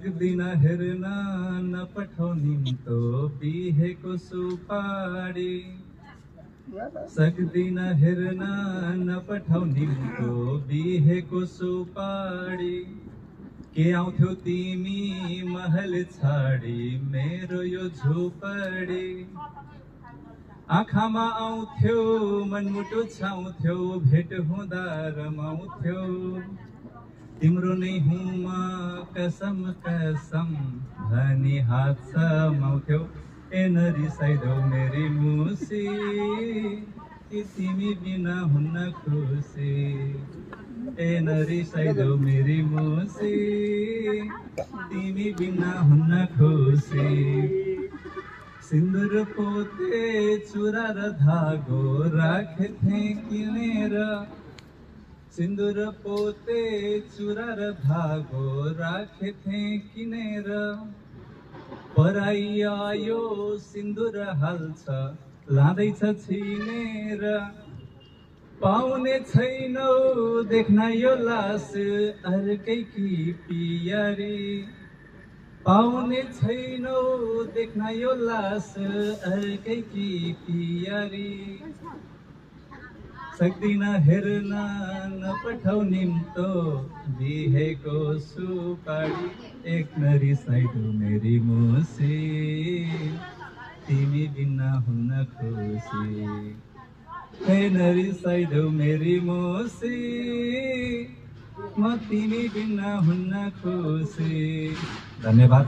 दिन हेर्न नपठाउनी तो बिहेको सुपारी सक्दिन हेर्न नपठाउनी तो बिहेको सुपारी के आउँथ्यौ तिमी महल छाडी मेरो यो झोपडी आँखामा आउँथ्यौ मनमुटु छाउँथ्यौ भेट हुँदा रमाउँथ्यौ तिम्रो नै हुँ म कसम कसम भनी हात समाउँथ्यौ ए नरिसाइदेऊ मेरी मुसी कि तिमी बिना हुन्न खुसी ए नरिसाइदेऊ मेरी मुसी तिमी बिना हुन्न खुसी सिन्दुर पोते चुरा र धागो राख्थे किनेर सिन्दुर पोते चुरा र धागो राख्थे किनेर पराई आयो सिन्दुर हाल्छ लाँदैछ छिनेर पाउने छैनौ देख्न यो लास अर्कैकी पियारी पाउने छैनौ देख्न यो लास अर्कैकी पियारी सक्दिन हेर्न नपठाउनी तो बिहेको सुपारी एक नरिसाइदेऊ मेरी मुसी तिमी बिना हुन्न खुसी हे नरिसाइदेऊ मेरी मुसी म तिमी बिना हुन्न खुसी। धन्यवाद।